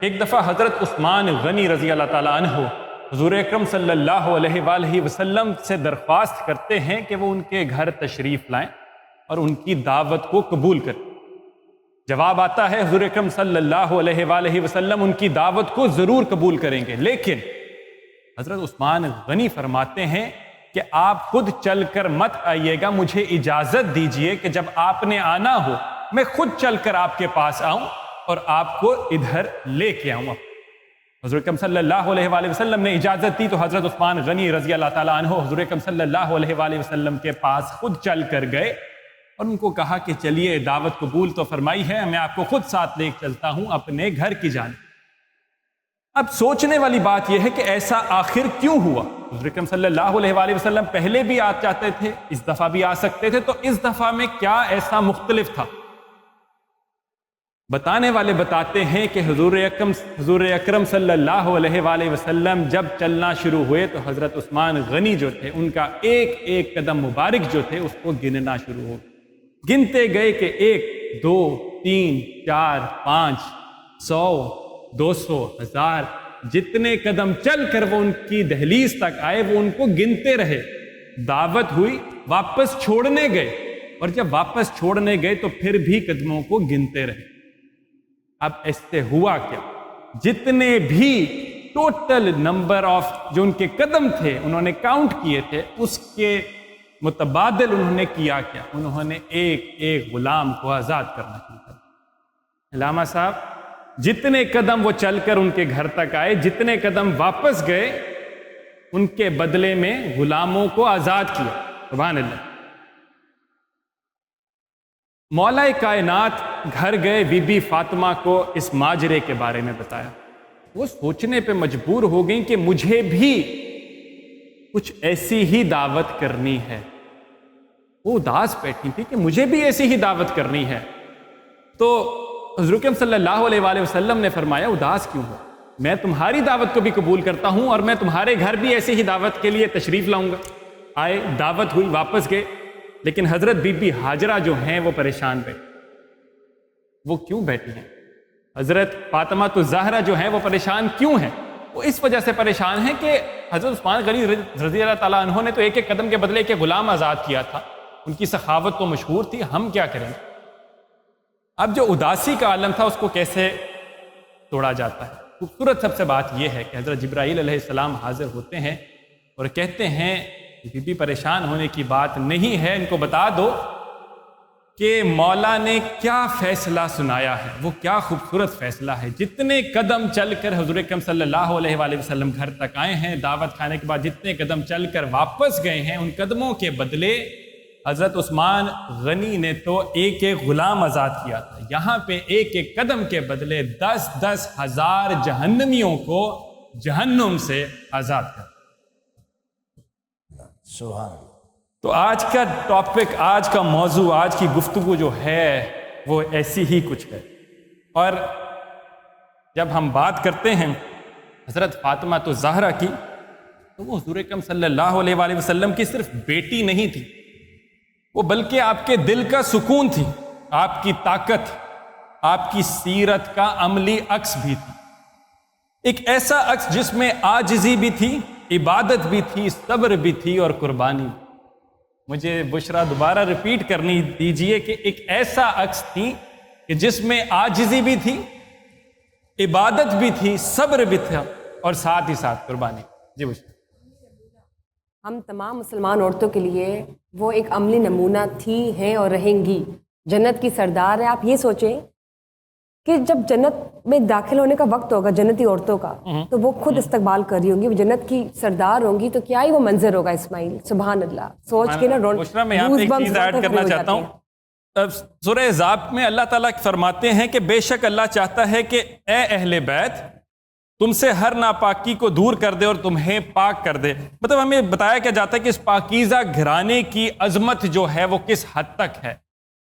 ایک دفعہ حضرت عثمان غنی رضی اللہ تعالیٰ عنہ حضور اکرم صلی اللہ علیہ وآلہ وسلم سے درخواست کرتے ہیں کہ وہ ان کے گھر تشریف لائیں اور ان کی دعوت کو قبول کریں۔ جواب آتا ہے حضور اکرم صلی اللہ علیہ وآلہ وسلم ان کی دعوت کو ضرور قبول کریں گے، لیکن حضرت عثمان غنی فرماتے ہیں کہ آپ خود چل کر مت آئیے گا، مجھے اجازت دیجئے کہ جب آپ نے آنا ہو میں خود چل کر آپ کے پاس آؤں اور آپ کو ادھر لے کے آؤں۔ حضور اکرم صلی اللہ علیہ وآلہ وسلم نے اجازت دی تو حضرت عثمان غنی رضی اللہ تعالیٰ عنہ حضور اکرم صلی اللہ علیہ وآلہ وسلم کے پاس خود چل کر گئے اور ان کو کہا کہ چلیے دعوت قبول تو فرمائی ہے، میں آپ کو خود ساتھ لے چلتا ہوں اپنے گھر کی جانب۔ اب سوچنے والی بات یہ ہے کہ ایسا آخر کیوں ہوا؟ حضور اکرم صلی اللہ علیہ وآلہ وسلم پہلے بھی آ جاتے تھے، اس دفعہ بھی آ سکتے تھے، تو اس دفعہ میں کیا ایسا مختلف تھا؟ بتانے والے بتاتے ہیں کہ حضور اکرم صلی اللہ علیہ وآلہ وسلم جب چلنا شروع ہوئے تو حضرت عثمان غنی جو تھے ان کا ایک ایک قدم مبارک جو تھے اس کو گننا شروع ہو گئے۔ گنتے گئے کہ 1 2 3 4 5 100 200 1000 جتنے قدم چل کر وہ ان کی دہلیز تک آئے وہ ان کو گنتے رہے۔ دعوت ہوئی، واپس چھوڑنے گئے، اور جب واپس چھوڑنے گئے تو پھر بھی قدموں کو گنتے رہے۔ اب اس سے ہوا کیا؟ جتنے بھی ٹوٹل نمبر آف جو ان کے قدم تھے انہوں نے کاؤنٹ کیے تھے، اس کے متبادل انہوں نے کیا کیا؟ انہوں نے ایک ایک غلام کو آزاد کرنا شروع کر دیا۔ علامہ صاحب جتنے قدم وہ چل کر ان کے گھر تک آئے، جتنے قدم واپس گئے، ان کے بدلے میں غلاموں کو آزاد کیا۔ سبحان اللہ۔ مولا کائنات گھر گئے، بی بی فاطمہ کو اس ماجرے کے بارے میں بتایا۔ وہ سوچنے پہ مجبور ہو گئیں کہ مجھے بھی کچھ ایسی ہی دعوت کرنی ہے۔ وہ اداس بیٹھی تھی کہ مجھے بھی ایسی ہی دعوت کرنی ہے۔ تو حضور اکرم صلی اللہ علیہ وآلہ وسلم نے فرمایا اداس کیوں ہو؟ میں تمہاری دعوت کو بھی قبول کرتا ہوں اور میں تمہارے گھر بھی ایسی ہی دعوت کے لیے تشریف لاؤں گا۔ آئے، دعوت ہوئی، واپس گئے، لیکن حضرت بی بی ہاجرہ جو ہیں وہ پریشان بیٹھی۔ وہ کیوں بیٹھی ہیں؟ حضرت فاطمہ الزہرا جو ہیں وہ پریشان کیوں ہیں؟ وہ اس وجہ سے پریشان ہیں کہ حضرت عثمان غنی رضی اللہ تعالیٰ عنہ نے تو ایک ایک قدم کے بدلے کے غلام آزاد کیا تھا، ان کی سخاوت تو مشہور تھی، ہم کیا کریں؟ اب جو اداسی کا عالم تھا اس کو کیسے توڑا جاتا ہے؟ خوبصورت سب سے بات یہ ہے کہ حضرت جبرائیل علیہ السلام حاضر ہوتے ہیں اور کہتے ہیں بی بی پریشان ہونے کی بات نہیں ہے، ان کو بتا دو کہ مولا نے کیا فیصلہ سنایا ہے، وہ کیا خوبصورت فیصلہ ہے۔ جتنے قدم چل کر حضور اکرم صلی اللہ علیہ وآلہ وسلم گھر تک آئے ہیں، دعوت کھانے کے بعد جتنے قدم چل کر واپس گئے ہیں، ان قدموں کے بدلے حضرت عثمان غنی نے تو ایک ایک غلام آزاد کیا تھا، یہاں پہ ایک ایک قدم کے بدلے 10 ہزار جہنمیوں کو جہنم سے آزاد کر۔ سبحان اللہ۔ تو آج کا ٹاپک، آج کا موضوع، آج کی گفتگو جو ہے وہ ایسی ہی کچھ ہے۔ اور جب ہم بات کرتے ہیں حضرت فاطمہ الزہرا کی تو وہ حضور اکرم صلی اللہ علیہ وآلہ وسلم کی صرف بیٹی نہیں تھی، وہ بلکہ آپ کے دل کا سکون تھی، آپ کی طاقت، آپ کی سیرت کا عملی عکس بھی تھی۔ ایک ایسا عکس جس میں عاجزی بھی تھی، عبادت بھی تھی، صبر بھی تھی اور قربانی بھی۔ مجھے بشرا دوبارہ ریپیٹ کرنی دیجئے کہ ایک ایسا عکس تھی کہ جس میں عاجزی بھی تھی، عبادت بھی تھی، صبر بھی تھا اور ساتھ ہی ساتھ قربانی۔ جی بشرا۔ ہم تمام مسلمان عورتوں کے لیے وہ ایک عملی نمونہ تھی، ہیں اور رہیں گی۔ جنت کی سردار ہے۔ آپ یہ سوچیں کہ جب جنت میں داخل ہونے کا وقت ہوگا جنتی عورتوں کا تو وہ خود استقبال کر رہی ہوں گی، وہ جنت کی سردار ہوں گی، تو کیا ہی وہ منظر ہوگا اسماعیل، سبحان اللہ۔ سوچ کے نا بشرا میں یہاں پہ ایک چیز ایڈ کرنا چاہتا ہوں۔ سورہ احزاب میں اللہ تعالیٰ فرماتے ہیں کہ بے شک اللہ چاہتا ہے کہ اے اہل بیت تم سے ہر ناپاکی کو دور کر دے اور تمہیں پاک کر دے۔ مطلب ہمیں بتایا کیا جاتا ہے کہ اس پاکیزہ گھرانے کی عظمت جو ہے وہ کس حد تک ہے۔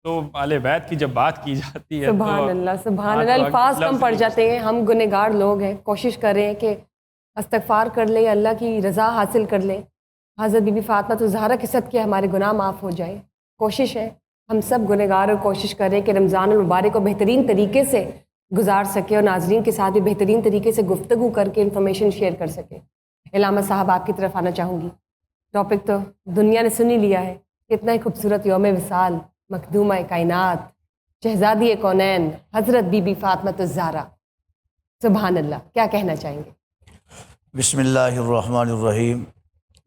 تو اہل بیت کی جب بات کی جاتی ہے سبحان اللہ، سبحان اللہ، الفاظ کم پڑ جاتے ہیں۔ ہم گنہگار لوگ ہیں، کوشش کر رہے ہیں کہ استغفار کر لیں، اللہ کی رضا حاصل کر لیں، حضرت بی بی فاطمہ الزہرا کے صدقے ہمارے گناہ معاف ہو جائیں۔ کوشش ہے، ہم سب گنہگار اور کوشش کر رہے ہیں کہ رمضان المبارک کو بہترین طریقے سے گزار سکے اور ناظرین کے ساتھ بھی بہترین طریقے سے گفتگو کر کے انفارمیشن شیئر کر سکے۔ علامہ صاحب آپ کی طرف آنا چاہوں گی۔ ٹاپک تو دنیا نے سن ہی لیا ہے، اتنا ہی خوبصورت یوم وصال، مخدومہ کائنات، شہزادی کونین حضرت بی بی فاطمہ الزہرا، سبحان اللہ، کیا کہنا چاہیں گے؟ بسم اللہ الرحمن الرحیم۔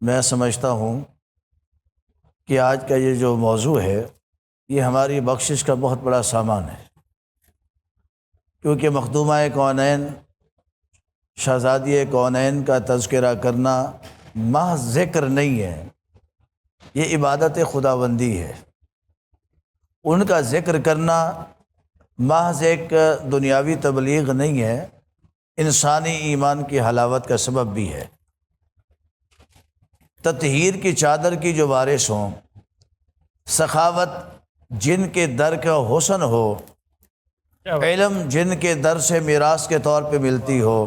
میں سمجھتا ہوں کہ آج کا یہ جو موضوع ہے یہ ہماری بخشش کا بہت بڑا سامان ہے، کیونکہ مخدومہ کونین شہزادی کونین کا تذکرہ کرنا محض ذکر نہیں ہے، یہ عبادت خداوندی ہے۔ ان کا ذکر کرنا محض ایک دنیاوی تبلیغ نہیں ہے، انسانی ایمان کی حلاوت کا سبب بھی ہے۔ تطہیر کی چادر کی جو وارث ہوں، سخاوت جن کے در کا حسن ہو، علم جن کے در سے میراث کے طور پہ ملتی ہو،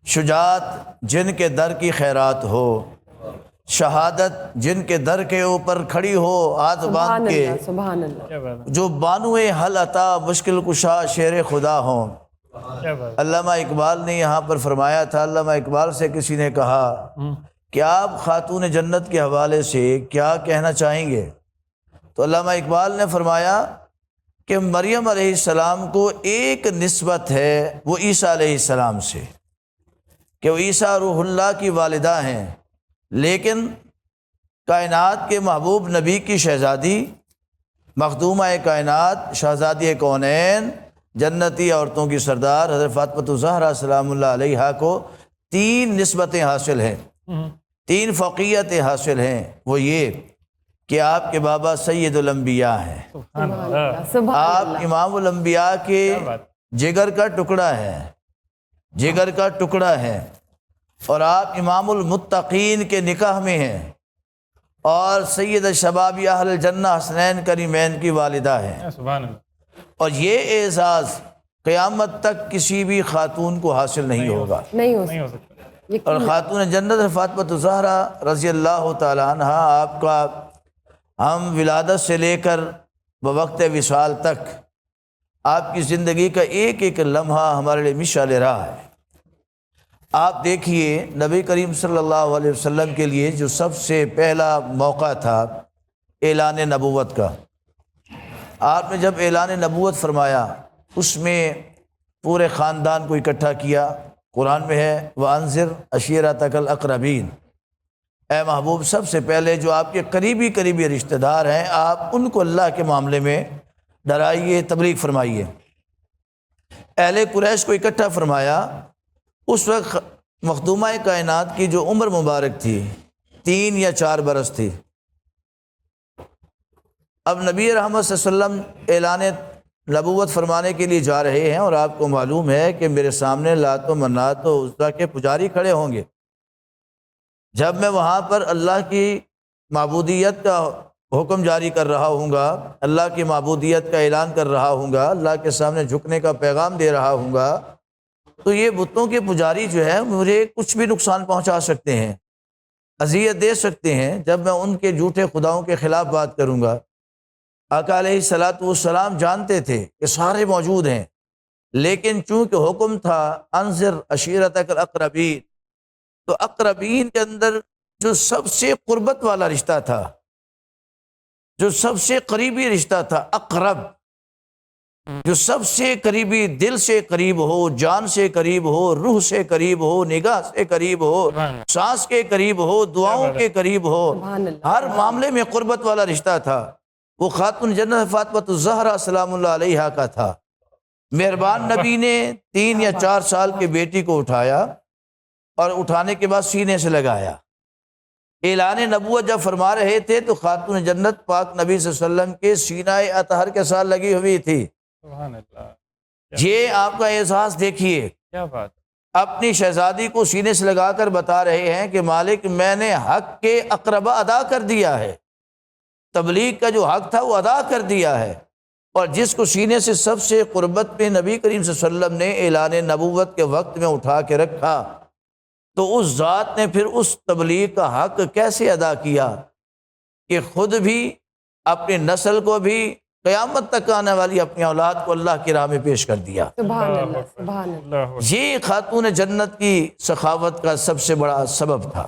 شجاعت جن کے در کی خیرات ہو، شہادت جن کے در کے اوپر کھڑی ہو ہاتھ باندھ کے، سبحان اللہ، جو بانوئے حل عطا مشکل کشا شیر خدا ہوں۔ علامہ اقبال نے یہاں پر فرمایا تھا، علامہ اقبال سے کسی نے کہا کہ آپ خاتون جنت کے حوالے سے کیا کہنا چاہیں گے؟ تو علامہ اقبال نے فرمایا کہ مریم علیہ السلام کو ایک نسبت ہے وہ عیسیٰ علیہ السلام سے، کہ وہ عیسیٰ روح اللہ کی والدہ ہیں، لیکن کائنات کے محبوب نبی کی شہزادی، مخدومہ کائنات، شہزادی کونین، جنتی عورتوں کی سردار حضرت فاطمہ الزہرا سلام اللہ علیہا کو تین نسبتیں حاصل ہیں، تین فوقیتیں حاصل ہیں۔ وہ یہ کہ آپ کے بابا سید الانبیاء ہیں، آپ امام الانبیاء کے جگر کا ٹکڑا ہے، جگر کا ٹکڑا ہے، اور آپ امام المتقین کے نکاح میں ہیں، اور سید شباب اہل الجنہ حسنین کریمین کی والدہ ہیں۔ اور یہ اعزاز قیامت تک کسی بھی خاتون کو حاصل نہیں ہوگا، نہیں ہو سکتا۔ اور خاتون جنت فاطمہ الزہرا رضی اللہ تعالی عنہ، آپ کا ہم ولادت سے لے کر بوقت وصال تک آپ کی زندگی کا ایک ایک لمحہ ہمارے لیے مشعل راہ ہے۔ آپ دیکھیے نبی کریم صلی اللہ علیہ وسلم کے لیے جو سب سے پہلا موقع تھا اعلان نبوت کا، آپ نے جب اعلان نبوت فرمایا اس میں پورے خاندان کو اکٹھا کیا۔ قرآن میں ہے وَأَنذِرْ عَشِيرَتَكَ الْأَقْرَبِينَ، اے محبوب سب سے پہلے جو آپ کے قریبی رشتہ دار ہیں، آپ ان کو اللہ کے معاملے میں ڈرائیے، تبلیغ فرمائیے۔ اہل قریش کو اکٹھا فرمایا۔ اس وقت مخدومہ کائنات کی جو عمر مبارک تھی 3 یا 4 برس تھی۔ اب نبی رحمت صلی اللہ علیہ وسلم اعلان نبوت فرمانے کے لیے جا رہے ہیں، اور آپ کو معلوم ہے کہ میرے سامنے لات و منات و عزا کے پجاری کھڑے ہوں گے۔ جب میں وہاں پر اللہ کی معبودیت کا حکم جاری کر رہا ہوں گا، اللہ کی معبودیت کا اعلان کر رہا ہوں گا، اللہ کے سامنے جھکنے کا پیغام دے رہا ہوں گا، تو یہ بتوں کے پجاری جو ہے مجھے کچھ بھی نقصان پہنچا سکتے ہیں، اذیت دے سکتے ہیں جب میں ان کے جھوٹے خداؤں کے خلاف بات کروں گا۔ آقا علیہ الصلوۃ والسلام جانتے تھے کہ سارے موجود ہیں، لیکن چونکہ حکم تھا انذر عشیرتک الاقربین، تو اقربین کے اندر جو سب سے قربت والا رشتہ تھا، جو سب سے قریبی رشتہ تھا، اقرب، جو سب سے قریبی، دل سے قریب ہو، جان سے قریب ہو، روح سے قریب ہو، نگاہ سے قریب ہو، سانس کے قریب ہو، دعاؤں کے قریب ہو، ہر معاملے میں قربت والا رشتہ تھا، وہ خاتون جنت فاطمہ الزہرا سلام اللہ علیہا کا تھا۔ مہربان نبی نے 3 یا 4 سال کے بیٹی کو اٹھایا، اور اٹھانے کے بعد سینے سے لگایا۔ اعلان نبوت جب فرما رہے تھے تو خاتون جنت پاک نبی صلی اللہ علیہ وسلم کے سینہ اطہر کے ساتھ لگی ہوئی تھی۔ سبحان اللہ، یہ آپ کا احساس دیکھیے، کیا بات، اپنی شہزادی کو سینے سے لگا کر بتا رہے ہیں کہ مالک میں نے حق کے اقربہ ادا کر دیا ہے، تبلیغ کا جو حق تھا وہ ادا کر دیا ہے۔ اور جس کو سینے سے سب سے قربت میں نبی کریم صلی اللہ علیہ وسلم نے اعلان نبوت کے وقت میں اٹھا کے رکھا، تو اس ذات نے پھر اس تبلیغ کا حق کیسے ادا کیا کہ خود بھی، اپنی نسل کو بھی، قیامت تک آنے والی اپنی اولاد کو اللہ کی راہ میں پیش کر دیا۔ سبحان اللہ، سبحان اللہ۔ یہ خاتون جنت کی سخاوت کا سب سے بڑا سبب تھا۔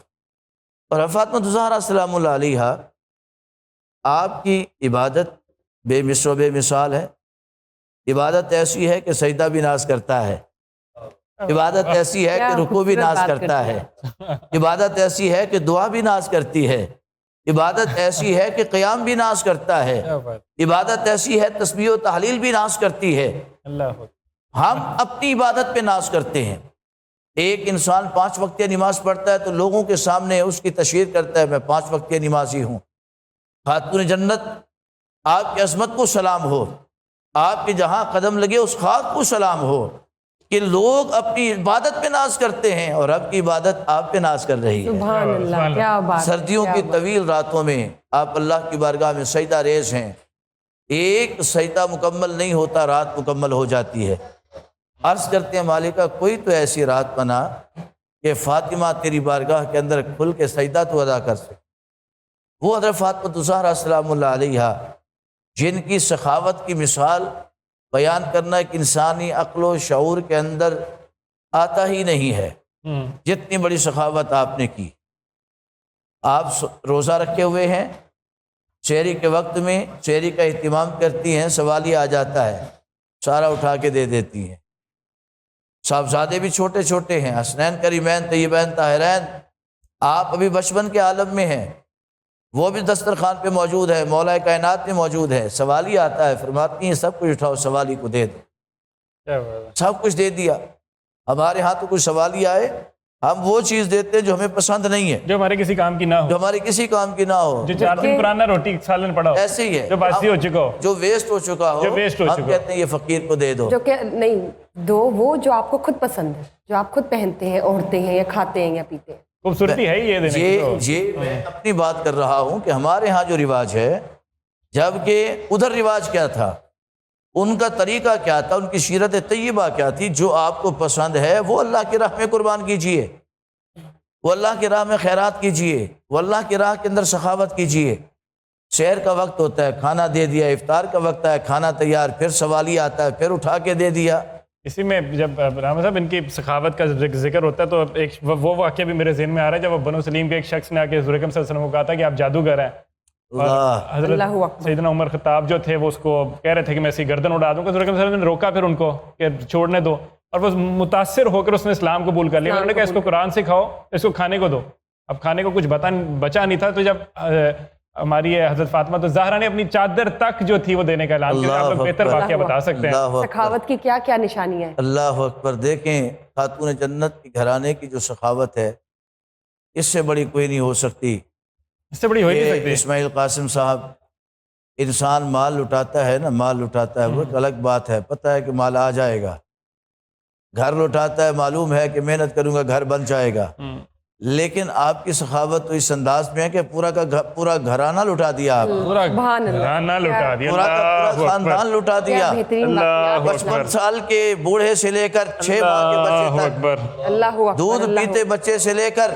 اور فاطمہ الزہرا سلام اللہ علیہا، آپ کی عبادت بے مثل و بے مثال ہے۔ عبادت ایسی ہے کہ سجدہ بھی ناز کرتا ہے، عبادت ایسی ہے کہ رکوع بھی ناز کرتا ہے، عبادت ایسی ہے کہ دعا بھی ناز کرتی ہے، عبادت ایسی ہے کہ قیام بھی ناز کرتا ہے، عبادت ایسی ہے تسبیح و تحلیل بھی ناز کرتی ہے۔ ہم اپنی عبادت پہ ناز کرتے ہیں۔ ایک انسان 5 وقتیہ نماز پڑھتا ہے تو لوگوں کے سامنے اس کی تشہیر کرتا ہے، میں 5 وقتیہ نمازی ہوں۔ خاتون جنت، آپ کی عظمت کو سلام ہو، آپ کے جہاں قدم لگے اس خاک کو سلام ہو کہ لوگ اپنی عبادت پہ ناز کرتے ہیں اور اب کی عبادت آپ پہ ناز کر رہی ہے۔ سبحان اللہ، کیا بات ہے، سردیوں کیا کی بات۔ طویل راتوں میں آپ اللہ کی بارگاہ میں سجدہ ریز ہیں، ایک سجدہ مکمل نہیں ہوتا، رات مکمل ہو جاتی ہے۔ عرض کرتے ہیں مالکہ کوئی تو ایسی رات بنا کہ فاطمہ تیری بارگاہ کے اندر کھل کے سجدہ تو ادا کر سکے۔ وہ حضرت فاطمہ الزہرا سلام اللہ علیہا، جن کی سخاوت کی مثال بیان کرنا ایک انسانی عقل و شعور کے اندر آتا ہی نہیں ہے۔ جتنی بڑی سخاوت آپ نے کی، آپ روزہ رکھے ہوئے ہیں، سحری کے وقت میں سحری کا اہتمام کرتی ہیں، سوالیہ آ جاتا ہے، سارا اٹھا کے دے دیتی ہیں۔ صاحبزادے بھی چھوٹے چھوٹے ہیں، حسنین کریمین طیبین طاہرین، آپ ابھی بچپن کے عالم میں ہیں، وہ بھی دسترخوان پہ موجود ہے، مولا کائنات میں موجود ہے، سوالی آتا ہے، فرماتی ہیں سب کچھ اٹھاؤ سوالی کو دے دو۔ سب کچھ دے دیا۔ ہمارے ہاں تو کچھ سوالی آئے، ہم وہ چیز دیتے ہیں جو ہمیں پسند نہیں ہے، جو ہمارے کسی کام کی نہ ہو، جو ہمارے کسی کام کی نہ ہو، جو 4 دن پرانا روٹی سالن پڑا ہو، ایسے ہی ہے، جو باسی ہو چکا ہو، جو ویسٹ ہو چکا ہو، جو waste ہو ہم چکا کہتے ہیں یہ فقیر کو دے دو۔ جو کہ نہیں دو، وہ جو آپ کو خود پسند ہے، جو آپ خود پہنتے ہیں، اوڑھتے ہیں یا کھاتے ہیں یا پیتے ہیں۔ خوبصورتی ہے یہ دینے کی تو۔ یہ میں اپنی بات کر رہا ہوں کہ ہمارے ہاں جو رواج ہے، جبکہ ادھر رواج کیا تھا، ان کا طریقہ کیا تھا، ان کی سیرت طیبہ کیا تھی، جو آپ کو پسند ہے وہ اللہ کی راہ میں قربان کیجئے، وہ اللہ کی راہ میں خیرات کیجئے، وہ اللہ کی راہ کے اندر سخاوت کیجئے۔ سحر کا وقت ہوتا ہے، کھانا دے دیا، افطار کا وقت ہے، کھانا تیار، پھر سوالی آتا ہے، پھر اٹھا کے دے دیا۔ اسی میں جب رحمت صاحب ان کی سخاوت کا ذکر ہوتا ہے تو ایک وہ واقعہ بھی میرے ذہن میں آ رہا ہے، جب بنو سلیم کے ایک شخص نے آ کے حضور اکرم صلی اللہ علیہ وسلم کو کہا تھا کہ آپ جادوگر ہیں، اور حضرت اللہ اکبر۔ سیدنا عمر خطاب جو تھے وہ اس کو کہہ رہے تھے کہ میں اس کی گردن اڑا دوں گا، حضور اکرم صلی اللہ علیہ وسلم نے روکا پھر ان کو کہ چھوڑنے دو، اور وہ متاثر ہو کر اس نے اسلام قبول کر لیا۔ انہوں نے کہا اس کو قرآن سکھاؤ، اس کو کھانے کو دو۔ اب کھانے کو کچھ بچا نہیں تھا، تو جب ہماری حضرت فاطمہ الزہرا نے اپنی چادر تک جو تھی وہ دینے کا اعلان کیا۔ آپ لوگ بہتر واقعہ بتا سکتے ہیں۔ اللہ اکبر، سخاوت کی کیا کیا نشانیاں ہیں۔ اللہ اکبر۔ دیکھیں خاتون جنت کی گھرانے کی جو سخاوت ہے، اس سے بڑی کوئی نہیں ہو سکتی۔ اس سے بڑی ہو ہی نہیں یہ سکتی۔ اسماعیل قاسم صاحب، انسان مال لٹاتا ہے نا، مال لٹاتا ہے وہ ایک الگ بات ہے، پتہ ہے کہ مال آ جائے گا۔ گھر لٹاتا ہے، معلوم ہے کہ محنت کروں گا گھر بن جائے گا، لیکن آپ کی سخاوت تو اس انداز میں ہے کہ پورا گھرانہ لٹا دیا، آپ پورا سبحان اللہ، گھرانہ لٹا دیا، پورا کا اللہ پورا خاندان لٹا کیا دیا۔ بہترین واقعات ہیں۔ 55 سال کے بوڑھے سے لے کر 6 ماہ کے اللہ بچے تک، اکبر۔ اللہ اکبر، دودھ اللہ پیتے بچے سے لے کر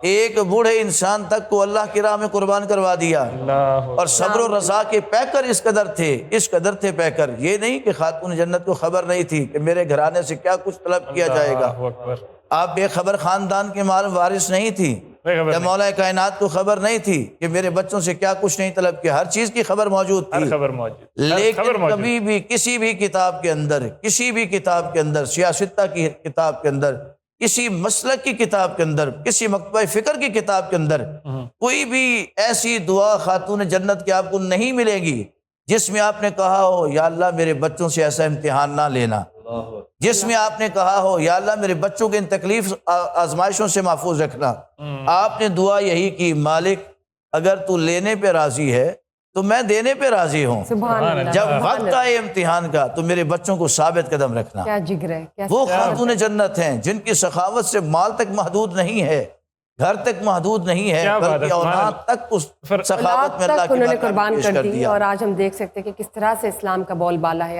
ایک بوڑھے انسان تک کو اللہ کی راہ میں قربان کروا دیا۔ اور صبر و رضا کے پیکر اس قدر تھے پیکر، یہ نہیں کہ خاتون جنت کو خبر نہیں تھی کہ میرے گھرانے سے کیا کچھ طلب کیا جائے گا۔ اللہ اکبر۔ آپ بے خبر خاندان کے مال وارث نہیں تھی، یا مولا کائنات کو خبر نہیں تھی کہ میرے بچوں سے کیا کچھ نہیں طلب کیا، ہر چیز کی خبر موجود ہر تھی۔ خبر موجود، لیکن کبھی بھی کسی بھی کتاب کے اندر، سیاستہ کی کتاب کے اندر، کسی مسلک کی کتاب کے اندر، کسی مکتبہ فکر کی کتاب کے اندر کوئی بھی ایسی دعا خاتون جنت کی آپ کو نہیں ملے گی جس میں آپ نے کہا ہو یا اللہ میرے بچوں سے ایسا امتحان نہ لینا، جس میں آپ نے کہا ہو یا اللہ میرے بچوں کے ان تکلیف آزمائشوں سے محفوظ رکھنا۔ آپ نے دعا یہی کی، مالک اگر تو لینے پہ راضی ہے تو میں دینے پہ راضی ہوں، سبحان اللہ، جب سبحان وقت اللہ۔ آئے امتحان کا تو میرے بچوں کو ثابت قدم رکھنا۔ کیا جگر ہے، کیا وہ خاتون جنت ہیں جن کی سخاوت سے مال تک محدود نہیں ہے، گھر تک محدود نہیں ہے، کیا بات ہے، بلکہ اولاد تک اس سخاوت میں اللہ اولاد تک کی انہوں نے بارگاہ میں قربان پیش کر کر دی، دیا۔ اور آج ہم دیکھ سکتے ہیں کہ کس طرح سے اسلام کا بول بالا ہے۔